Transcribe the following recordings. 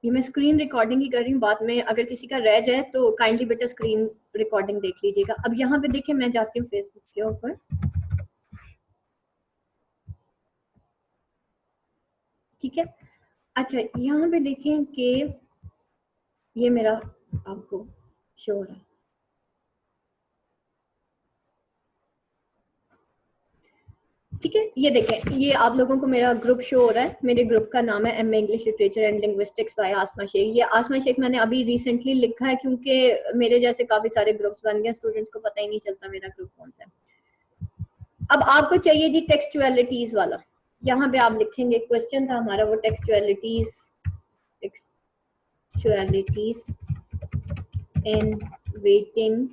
ये मैं screen recording ही कर रही हूँ, बाद में अगर किसी का रह जाए तो काइंडली बेटा स्क्रीन रिकॉर्डिंग देख लीजिएगा। अब यहाँ पे देखिए मैं जाती हूँ फेसबुक के ऊपर, ठीक है। अच्छा यहाँ पे देखें कि ये मेरा आपको शो हो रहा है, ठीक है। ये देखें, ये आप लोगों को मेरा ग्रुप शो हो रहा है। मेरे ग्रुप का नाम है MA English literature and linguistics by Asma Shaikh. ये आसमा शेख मैंने अभी रिसेंटली लिखा है क्योंकि मेरे जैसे काफी सारे ग्रुप्स बन गए, स्टूडेंट्स को पता ही नहीं चलता मेरा ग्रुप कौन सा है। अब आपको चाहिए जी टेक्सचुअलिटीज वाला, यहाँ पे आप लिखेंगे, क्वेश्चन था हमारा वो टेक्सचुअलिटीज इन वेटिंग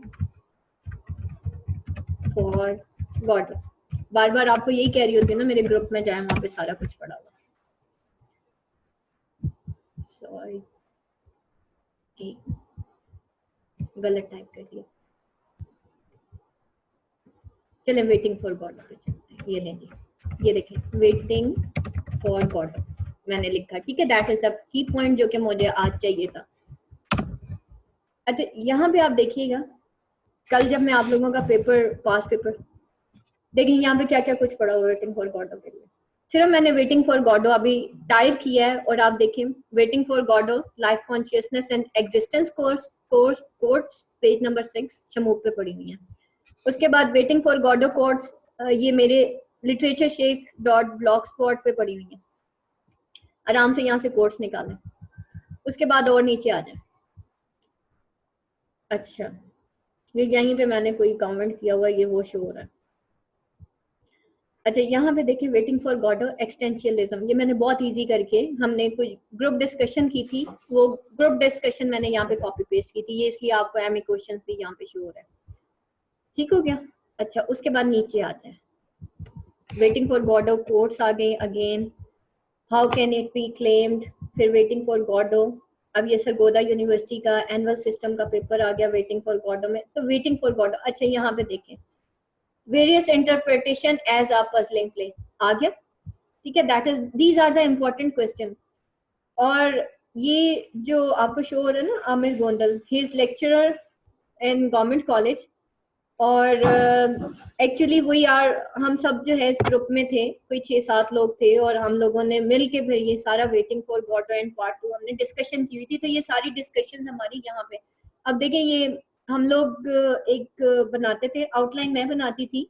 फॉर गॉड। बार बार आपको यही कह रही होती है ना, मेरे ग्रुप में जाए, वहां पे सारा कुछ पड़ा हुआ। सॉरी गलत टाइप कर दिया। चले वेटिंग फॉर गॉड पे चलते हैं। ये लेंगे, ये देखें वेटिंग फॉर गॉड मैंने लिखा, ठीक है। दैट इज अ की पॉइंट जो कि मुझे आज चाहिए था। अच्छा यहाँ पे आप देखिएगा, कल जब मैं आप लोगों का पेपर पास पेपर देखिए, यहाँ पे क्या क्या कुछ पड़ा हुआ वेटिंग फॉर गॉडो के लिए। सिर्फ मैंने वेटिंग फॉर गॉडो अभी टाइप किया है और आप देखें waiting for Godot life consciousness and existence course page number 6 शमूक पे पड़ी हुई है। उसके बाद वेटिंग फॉर गॉडो कोर्स ये मेरे लिटरेचर शेख .blogspot पे पड़ी हुई है। आराम से यहाँ से कोर्स निकालें। उसके बाद और नीचे आ जाए। अच्छा ये यहीं पे मैंने कोई कमेंट किया हुआ, ये वो शो हो रहा है। अच्छा यहाँ पे देखिए वेटिंग फॉर गॉडो एक्सटेंशियलिज्म, ये मैंने बहुत इजी करके, हमने कुछ ग्रुप डिस्कशन की थी, वो ग्रुप डिस्कशन मैंने यहाँ पे कॉपी पेस्ट की थी, ये इसलिए आपको एमए क्वेश्चंस भी यहाँ पे शो हो रहा है। ठीक हो गया। अच्छा उसके बाद नीचे आ जाए, वेटिंग फॉर गॉडो कोर्ट्स आ गए again, how can it be claimed, फिर वेटिंग फॉर गॉडो। अब ये सरगोदा यूनिवर्सिटी का एनुअल सिस्टम का पेपर आ गया वेटिंग फॉर गॉडो में, तो वेटिंग फॉर गॉडो। अच्छा यहाँ पे देखें various interpretation as a puzzling play आ गया, ठीक है। That is these are the important question. और ये जो आपको शो हो रहा है ना, Aamir Gondal, he is lecturer in government college, और एक्चुअली वी आर, हम सब जो है इस ग्रुप में थे, कोई 6-7 लोग थे, और हम लोगों ने मिल के फिर ये सारा waiting for Godot and part 2 हमने डिस्कशन की हुई थी। तो ये सारी डिस्कशन हमारी यहाँ पे, अब देखें ये हम लोग एक बनाते थे, आउटलाइन मैं बनाती थी,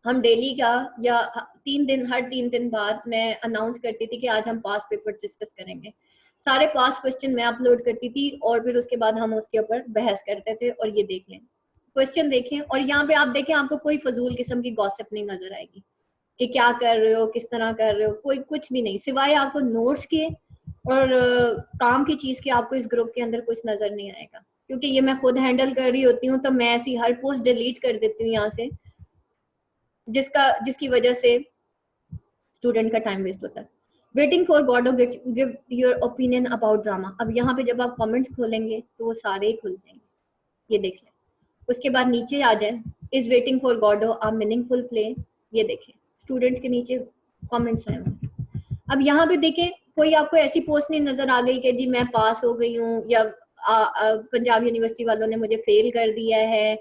हम डेली का या 3 दिन, हर 3 दिन बाद मैं अनाउंस करती थी कि आज हम पास्ट पेपर डिस्कस करेंगे। सारे पास्ट क्वेश्चन मैं अपलोड करती थी और फिर उसके बाद हम उसके ऊपर बहस करते थे। और ये देख लें क्वेश्चन देखें, और यहाँ पे आप देखें आपको कोई फजूल किस्म की गॉसिप नहीं नजर आएगी कि क्या कर रहे हो, किस तरह कर रहे हो, कोई कुछ भी नहीं, सिवाय आपको नोट्स के और काम की चीज के आपको इस ग्रुप के अंदर कुछ नजर नहीं आएगा। क्योंकि ये मैं खुद हैंडल कर रही होती हूँ, तो मैं ऐसी हर पोस्ट डिलीट कर देती हूँ यहाँ से, जिसकी वजह से स्टूडेंट का टाइम वेस्ट होता है। Waiting for Godot give your opinion about drama. अब यहाँ पे जब आप कमेंट्स खोलेंगे तो वो सारे ही खुल जाएंगे, ये देख लें। उसके बाद नीचे आ जाए, is waiting for Godot a meaningful play, ये देखें स्टूडेंट्स के नीचे कमेंट्स आए हुए। अब यहाँ पे देखें कोई आपको ऐसी पोस्ट नहीं नजर आ गई कि जी मैं पास हो गई हूँ, या पंजाब यूनिवर्सिटी वालों ने मुझे फेल कर दिया है,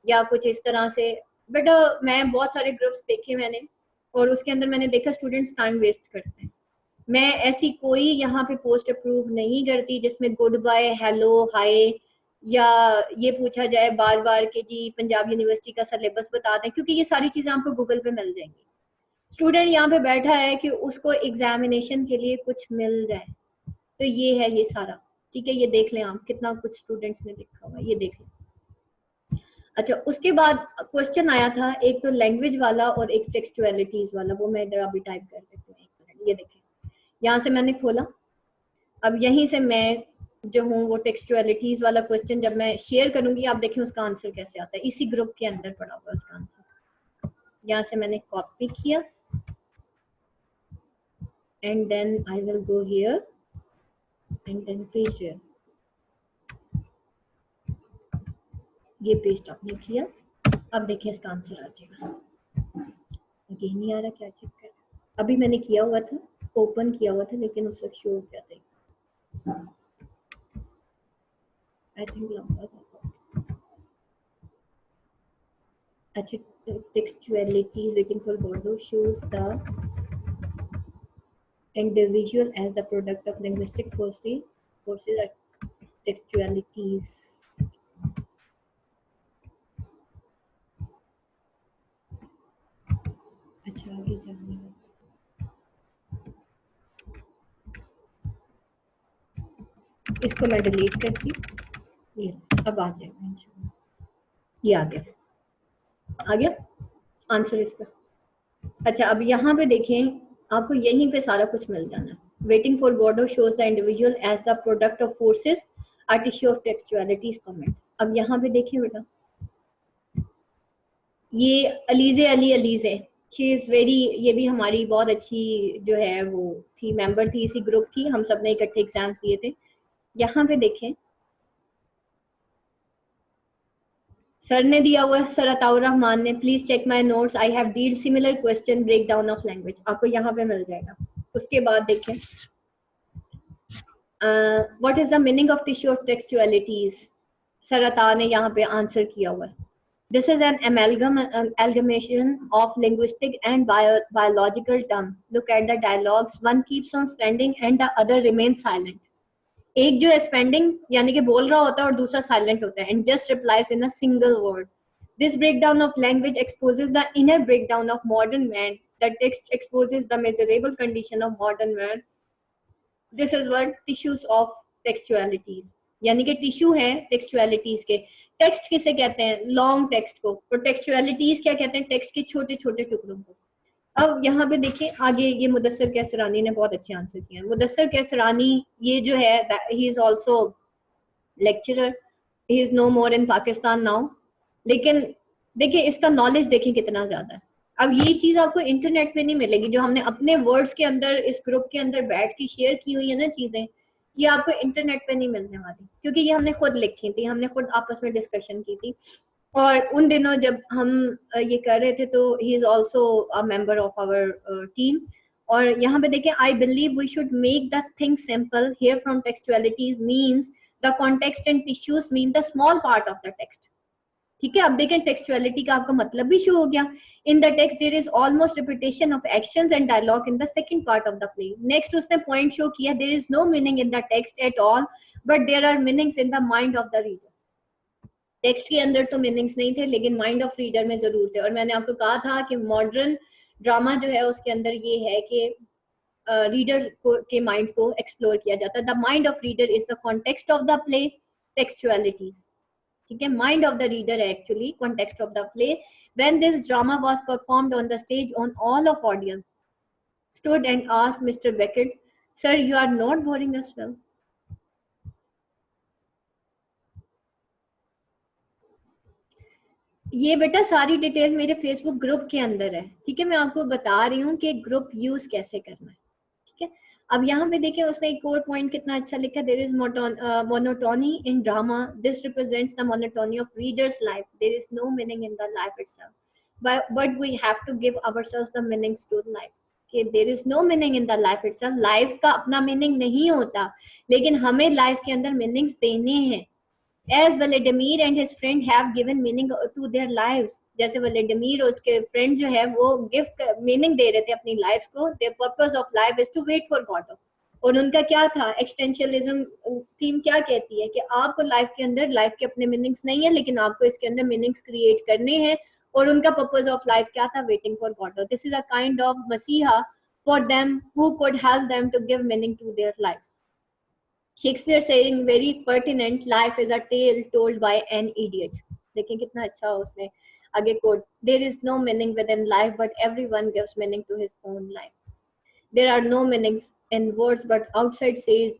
या कुछ इस तरह से। बट मैं बहुत सारे ग्रुप्स देखे मैंने, और उसके अंदर मैंने देखा स्टूडेंट्स टाइम वेस्ट करते हैं। मैं ऐसी कोई यहाँ पे पोस्ट अप्रूव नहीं करती जिसमें गुड बाय, हेलो, हाय, या ये पूछा जाए बार बार कि जी पंजाब यूनिवर्सिटी का सिलेबस बता दें, क्योंकि ये सारी चीजें आपको गूगल पे मिल जाएंगी। स्टूडेंट यहाँ पे बैठा है कि उसको एग्जामिनेशन के लिए कुछ मिल जाए, तो ये है ये सारा, ठीक है। ये देख लें आप कितना कुछ स्टूडेंट्स ने लिखा हुआ है, ये देख लें। अच्छा उसके बाद क्वेश्चन आया था एक तो लैंग्वेज वाला और एक टेक्सचुअलिटीज वाला, वो मैं इधर अभी टाइप कर देती हूँ। ये देखें यहाँ से मैंने खोला, अब यहीं से मैं जो हूँ वो टेक्सचुअलिटीज वाला क्वेश्चन जब मैं शेयर करूंगी, आप देखें उसका आंसर कैसे आता है, इसी ग्रुप के अंदर पड़ा हुआ उसका आंसर। यहाँ से मैंने कॉपी किया and then I will go here and then paste here. ये पेस्ट आपने किया, अब देखिए इसका आंसर आ जाएगा। अगेन नहीं आ रहा, क्या चेक कर, अभी मैंने किया हुआ था, ओपन किया हुआ था, लेकिन उस वक्त शो हो गया था। आई थिंक लंबा था। अच्छा, textuality waiting for Godot shows the individual as the product of linguistic forces are textualities. अच्छा, आगे जाने इसको मैं डिलीट करती हूँ। ये अब आ जाएगा इंशाल्लाह। ये आ गया आंसर इसका। अच्छा, अब यहाँ पे देखें, आपको यहीं पे सारा कुछ मिल जाना है। Waiting for Godot shows the individual as the product of forces a tissue of textualities comment। अब यहाँ पे देखें बेटा, ये Alizeh Ali Alizeh, she is very, ये भी हमारी बहुत अच्छी जो है वो थी, मेंबर थी इसी ग्रुप की, हम सब ने इकट्ठे एग्जाम्स दिए थे। यहाँ पे देखें, सर ने दिया हुआ है, सर अताउर रहमान ने, please check my notes, I have deal similar question, break down of language, आपको यहाँ पे मिल जाएगा। उसके बाद देखें, what is the meaning of tissue of textualities, sir Ata ने यहाँ पे आंसर किया हुआ है। This is an amalgamation of linguistic and biological terms. Look at the dialogues. One keeps on spending and the other remains silent. एक जो है spending यानी कि बोल रहा होता है और दूसरा silent होता है, and just replies in a single word. This breakdown of language exposes the inner breakdown of modern man. The text exposes the miserable condition of modern man. This is what tissues of textualities, यानी कि tissue है टेक्सचुअलिटीज के। Text किसे कहते हैं? Long text को। तो टेक्सचुअलिटीज क्या कहते हैं? टेक्स्ट के छोटे छोटे टुकड़ों को। अब यहाँ पे देखिए आगे, ये मुदस्सर कैसरानी ने बहुत अच्छे आंसर किए हैं। मुदस्सर कैसरानी ये जो है, he is also lecturer, he is no more in Pakistan now, लेकिन देखिए इसका नॉलेज देखिए कितना ज्यादा है। अब ये चीज आपको इंटरनेट पे नहीं मिलेगी, जो हमने अपने वर्ड्स के अंदर इस ग्रुप के अंदर बैठ के शेयर की हुई है ना चीजें, ये आपको इंटरनेट पे नहीं मिलने वाली, क्योंकि ये हमने खुद लिखी थी, हमने खुद आपस में डिस्कशन की थी। और उन दिनों जब हम ये कर रहे थे तो he is also a member of our team. और यहाँ पे देखें, I believe we should make the thing simple here from textualities means the context and tissues mean the small part of the text. ठीक है, अब देखें टेक्सचुअलिटी का आपका मतलब भी शो हो गया। In the text there is almost repetition of actions and dialogue in the second part of the play. Next उसने पॉइंट शो किया, there is no meaning in the text at all but there are meanings in the mind of the reader. Text के अंदर तो meanings नहीं थे, लेकिन mind of reader में जरूर थे। और मैंने आपको कहा था कि मॉडर्न ड्रामा जो है उसके अंदर ये है कि रीडर के माइंड को एक्सप्लोर किया जाता है। The mind of reader is the context of the play, textualities. ठीक है, माइंड ऑफ द रीडर है actually context of the play. When this drama was performed on the stage on all of audience stood and asked Mr. Beckett, sir, you are not boring us well. ये बेटा सारी detail मेरे Facebook group के अंदर है। ठीक है, मैं आपको बता रही हूँ कि ग्रुप यूज कैसे करना है। ठीक है, अब यहाँ पे देखिए उसने एक और पॉइंट कितना अच्छा लिखा, there is monotony in drama, this represents the monotony of reader's life, there is no meaning in the life itself but we have to give ourselves the meanings to life. कि there is no meaning in the life itself, life का अपना meaning नहीं होता, लेकिन हमें life के अंदर meanings देने हैं। As Vladimir and his friend have given meaning to their lives, जैसे व्लादिमीर और उसके फ्रेंड जो है वो गिफ्ट मीनिंग दे रहे थे अपनी लाइफ को। their purpose of life is to wait for God। और उनका क्या था? एक्सटेंशनलिज्म थीम क्या कहती है कि आपको लाइफ के अंदर लाइफ के अपने मीनिंग्स नहीं है, लेकिन आपको इसके अंदर मीनिंग्स क्रिएट करने हैं। और उनका पर्पस ऑफ लाइफ क्या था? Waiting for God. This is a kind of मसीहा for them who could help them to give meaning to their life. Shakespeare saying very pertinent, life is a tale told by an idiot। देखें कितना अच्छा उसने आगे coat, there is no meaning within life but everyone gives meaning to his own life। there are no meanings in words but outside says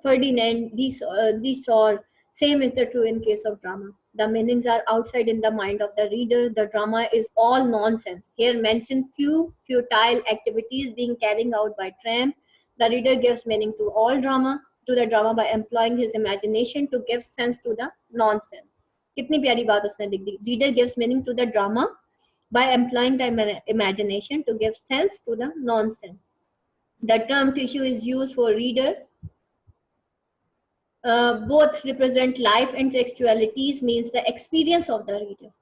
Ferdinand de Saussure, same is the true in case of drama, the meanings are outside in the mind of the reader, the drama is all nonsense, here mention few futile activities being carried out by tramp, the reader gives meaning to all drama, to the drama by employing his imagination to give sense to the nonsense। कितनी प्यारी बात उसने लिख दी, reader gives meaning to the drama by employing the imagination to give sense to the nonsense। the term tissue is used for reader, both represent life and textualities means the experience of the reader.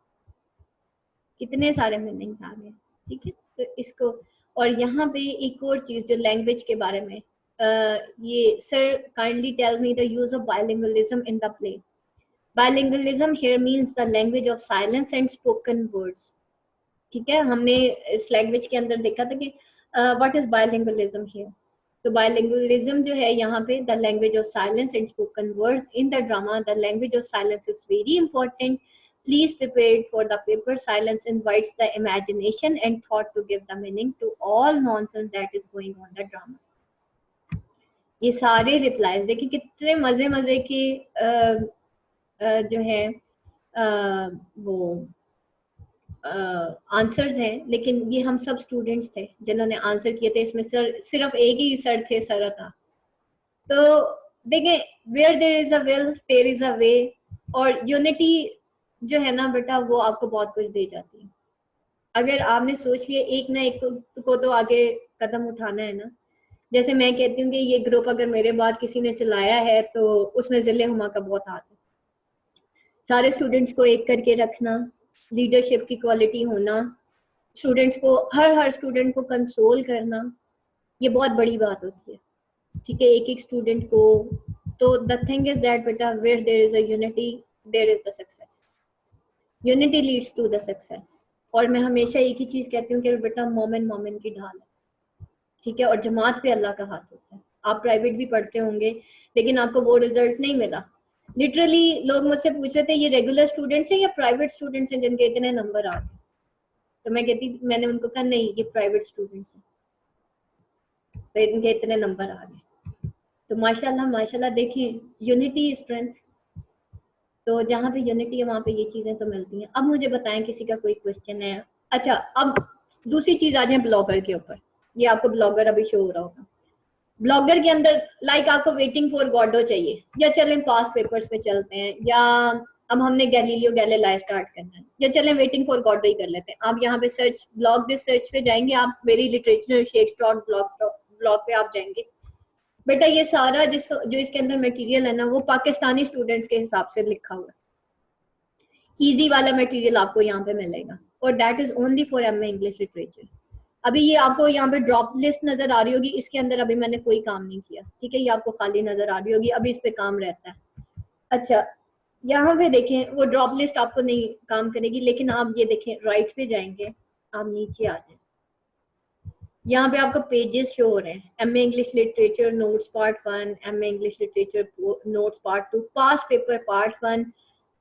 कितने सारे meanings आ गए, ठीक है। तो इसको, और यहाँ पे एक और चीज जो लैंग्वेज के बारे में, ये sir kindly tell me the use of bilingualism in the play. Bilingualism here means the language of silence and spoken words, ठीक है। हमने इस लैंग्वेज के अंदर देखा था कि व्हाट इज बायलिंगुअलिज्म हियर। तो बायलिंगुअलिज्म जो है यहाँ पे the language of silence and spoken words in the drama. The language of silence is very important. Please prepare for the paper. Silence invites the imagination and thought to give the meaning to all nonsense that is going on the drama. ये सारे replies देखिए कितने मजे मजे के जो है वो आंसर्स हैं, लेकिन ये हम सब स्टूडेंट्स थे जिन्होंने आंसर किए थे। इसमें सर सिर्फ एक ही सर थे, सर था। तो देखें, where there is a will there is a way, और यूनिटी जो है ना बेटा वो आपको बहुत कुछ दे जाती है। अगर आपने सोच लिया एक ना एक को तो आगे कदम उठाना है ना। जैसे मैं कहती हूँ कि ये ग्रुप अगर मेरे बाद किसी ने चलाया है तो उसमें जिले हुमा का बहुत हाथ है। सारे स्टूडेंट्स को एक करके रखना, लीडरशिप की क्वालिटी होना, स्टूडेंट्स को हर स्टूडेंट को कंसोल करना, ये बहुत बड़ी बात होती है, ठीक है। एक एक स्टूडेंट को, तो द थिंग इज दैट बेटा where there is a unity there is the success. Unity leads to the success. और मैं हमेशा एक ही चीज कहती हूँ कि बेटा मोमिन मोमिन की ढाल है, ठीक है, और जमात पे अल्लाह का हाथ होता है। आप प्राइवेट भी पढ़ते होंगे लेकिन आपको वो रिजल्ट नहीं मिला। लिटरली लोग मुझसे पूछ रहे थे ये रेगुलर स्टूडेंट्स हैं या प्राइवेट स्टूडेंट्स हैं जिनके इतने नंबर आ गए। तो मैंने उनको कहा नहीं, ये प्राइवेट स्टूडेंट्स हैं, तो इनके इतने नंबर आ गए। तो माशाल्लाह माशाल्लाह देखें, यूनिटी स्ट्रेंथ। तो जहाँ पे यूनिटी है वहाँ पे ये चीजें तो मिलती हैं। अब मुझे बताएं किसी का कोई क्वेश्चन है। अच्छा, अब दूसरी चीज आ जाए ब्लॉगर के ऊपर। ये आपको ब्लॉगर अभी शो हो रहा होगा। ब्लॉगर के अंदर लाइक आपको वेटिंग फॉर गॉडो चाहिए, या चलें पास्ट पेपर्स पे चलते हैं, या अब हमने गैलीलियो गैलीलाई स्टार्ट करना है, या चलें वेटिंग फॉर गॉडो ही कर लेते हैं। आप यहाँ पे सर्च ब्लॉग दिस सर्च पे जाएंगे, आप वेरी लिटरेचर शेक्सपियर ब्लॉग पे आप जाएंगे। बेटा ये सारा जो इसके अंदर मटेरियल है ना वो पाकिस्तानी स्टूडेंट्स के हिसाब से लिखा हुआ है। इजी वाला मटेरियल आपको यहाँ पे मिलेगा, और that is only for MA English literature. अभी ये आपको यहाँ पे ड्रॉप लिस्ट नजर आ रही होगी, इसके अंदर अभी मैंने कोई काम नहीं किया, ठीक है। ये आपको खाली नजर आ रही होगी, अभी इस पे काम रहता है। अच्छा, यहाँ पे देखें, वो ड्रॉप लिस्ट आपको नहीं काम करेगी, लेकिन आप ये देखें राइट पे जाएंगे, आप नीचे आ जाए, यहाँ पे आपको पेजेस शो हो रहे हैं। MA English literature notes part 1, MA English literature notes part 2, past paper part 1,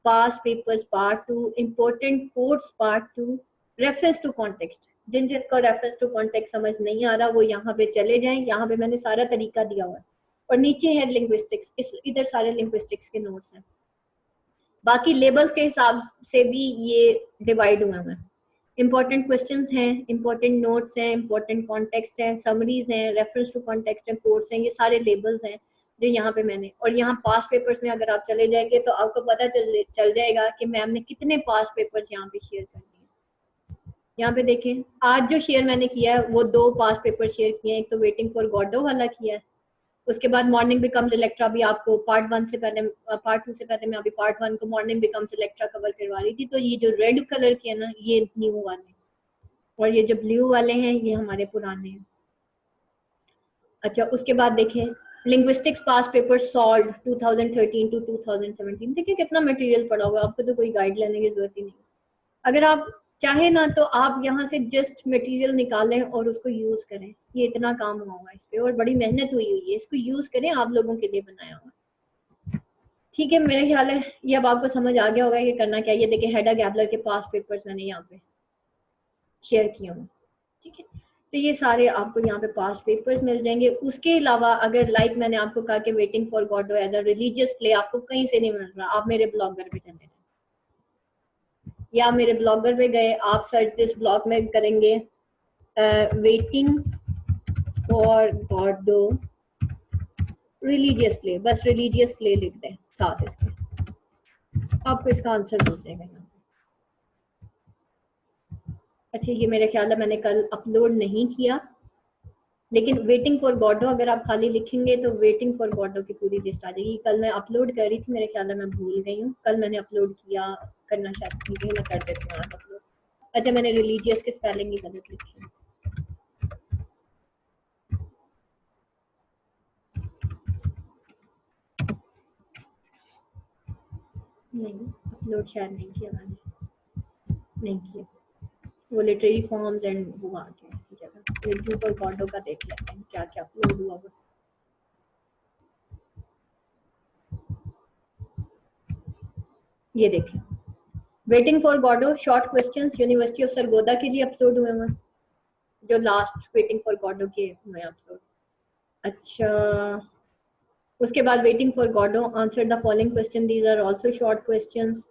past papers part 2, important quotes part 2, reference to context. जिन जिनको रेफरेंस टू कॉन्टेक्स्ट समझ नहीं आ रहा वो यहाँ पे चले जाएं, यहाँ पे मैंने सारा तरीका दिया हुआ है। और नीचे है लिंग्विस्टिक्स, इधर सारे लिंग्विस्टिक्स के नोट्स हैं। बाकी लेबल्स के हिसाब से भी ये डिवाइड हुए हैं। इंपॉर्टेंट क्वेश्चंस हैं, इंपॉर्टेंट नोट्स हैं, इंपॉर्टेंट कॉन्टेक्स्ट हैं, समरीज हैं, रेफरेंस टू कॉन्टेक्स्ट हैं, कोर्स हैं, ये सारे लेबल्स हैं जो यहाँ पे मैंने। और यहाँ पास्ट पेपर्स में अगर आप चले जाएंगे तो आपको पता चल जाएगा कि मैम ने कितने पास्ट पेपर्स यहाँ पे शेयर कर दिए। यहाँ पे देखें, आज जो शेयर मैंने किया है वो 2 पास्ट पेपर शेयर किए हैं। एक तो वेटिंग फॉर गॉडो वाला किया है, उसके बाद मॉर्निंग बिकम्स इलेक्ट्रा भी आपको पार्ट 1 से पहले, पार्ट 2 से पहले मैं अभी पार्ट 1 को मॉर्निंग बिकम्स इलेक्ट्रा कवर करवा रही थी। तो ये जो रेड कलर के है ना ये न्यू वाले, और ये जो ब्लू वाले हैं ये हमारे पुराने हैं। अच्छा, उसके बाद देखें linguistics past paper solve 2013 to 2017। देखिए कितना मटेरियल पड़ा हुआ है, आपको तो कोई गाइड लेने की जरूरत ही नहीं। अगर आप चाहे ना तो आप यहाँ से जस्ट मटेरियल निकालें और उसको यूज करें। ये इतना काम हुआ हुआ है इस पे और बड़ी मेहनत हुई हुई है, इसको यूज करें, आप लोगों के लिए बनाया हुआ। ठीक है, मेरे ख्याल है ये अब आपको समझ आ गया होगा कि करना क्या। ये देखिए हेडा गैबलर के पास पेपर्स मैंने यहाँ पे शेयर किया हूँ, ठीक है। तो ये सारे आपको यहाँ पे पास्ट पेपर्स मिल जाएंगे। उसके अलावा अगर लाइक मैंने आपको कहा कि waiting for Godot as a religious play आपको कहीं से नहीं मिल रहा, आप मेरे ब्लॉगर पे चले, या मेरे ब्लॉगर पे गए, आप सर्च दिस ब्लॉग में करेंगे waiting for Godot religious play, बस रिलीजियस प्ले लिख दें साथ इसके, आपको इसका आंसर मिल जाएगा यहाँ। अच्छा, ये मेरे ख्याल है मैंने कल अपलोड नहीं किया, लेकिन वेटिंग फॉर गॉडो अगर आप खाली लिखेंगे तो वेटिंग फॉर गॉडो की पूरी लिस्ट आ जाएगी। कल मैं अपलोड कर रही थी, मेरे ख्याल है मैं भूल गई हूँ, कल मैंने अपलोड किया, करना शायद भूल गई, मैं कर देती हूँ आज अपलोड। अच्छा, मैंने रिलीजियस के स्पेलिंग ही गलत लिखी है। नहीं, अपलोड शायद नहीं किया मैंने, नहीं किया। वो लिटरेरी फॉर्म्स एंड वो आ गया इसकी जगह। वेटिंग फॉर गॉडो का देख लेते हैं क्या क्या अपलोड हुआ वो। ये देखें, waiting for Godot short questions university of Sargodha के लिए अपलोड हुए हैं, जो लास्ट वेटिंग फॉर गॉडो के हुए अपलोड। अच्छा, उसके बाद waiting for Godot answer the following question, these are also short questions.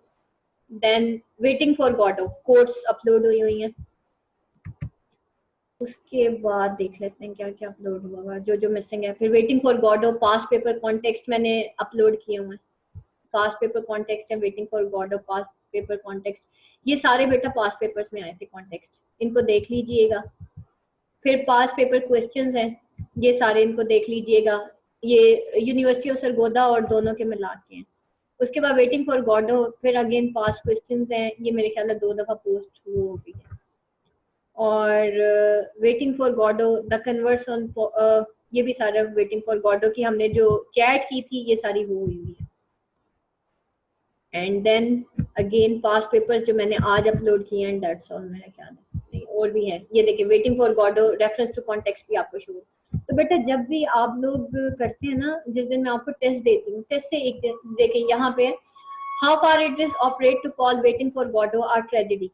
Then waiting for Godot quotes upload हुई हैं। उसके बाद देख लेते हैं क्या क्या अपलोड हुआ, जो जो मिसिंग है। फिर waiting for Godot past paper context मैंने अपलोड किए हुए हैं, पास्ट पेपर कॉन्टेक्स्ट है waiting for Godot past paper context. ये सारे बेटा पास्ट पेपर्स में आए थे कॉन्टेक्स्ट, इनको देख लीजिएगा। फिर पास्ट पेपर क्वेश्चंस हैं, ये सारे इनको देख लीजिएगा, ये यूनिवर्सिटी ऑफ सरगोदा और दोनों के मिला के हैं। उसके बाद वेटिंग फॉर गॉडो फिर अगेन पास्ट क्वेश्चंस हैं, ये मेरे ख्याल है 2 दफा पोस्ट हो भी है। और waiting for Godot the converse on, ये भी सारा वेटिंग फॉर गॉडो की हमने जो चैट की थी ये सारी वो हुई है। And then again past papers जो मैंने आज अपलोड किए हैं, दैट्स ऑल मेरा ख्याल है। नहीं और भी है, ये देखिए waiting for Godot reference to context भी आपको शो। तो बेटा जब भी आप लोग करते हैं ना, जिस दिन मैं आपको टेस्ट देती हूँ, टेस्ट से एक दिन देखिए यहाँ पे how far it is appropriate to call waiting for Godot or tragedy,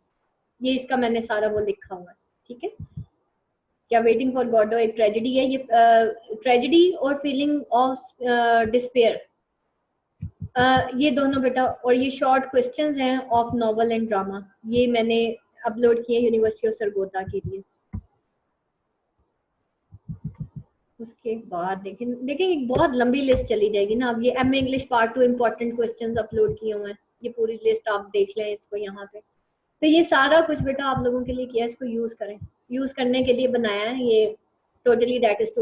ये इसका मैंने सारा वो लिखा हुआ है, ठीक है। क्या वेटिंग फॉर गॉडो एक ट्रेजेडी है, ये ट्रेजेडी और फीलिंग ऑफ डिस्पेयर, ये दोनों बेटा। और ये शॉर्ट क्वेश्चंस हैं ऑफ नॉवल एंड ड्रामा, ये मैंने अपलोड किए यूनिवर्सिटी ऑफ सरगोदा के लिए। उसके बाद देखें देखें एक बहुत लंबी लिस्ट चली जाएगी ना। अब ये M English part 2 important questions upload किए हुए हैं, ये पूरी लिस्ट आप देख लें इसको यहाँ पे। तो ये सारा कुछ बेटा आप लोगों के लिए किया है, इसको यूज करें, यूज करने के लिए बनाया है ये, टोटली दैट इज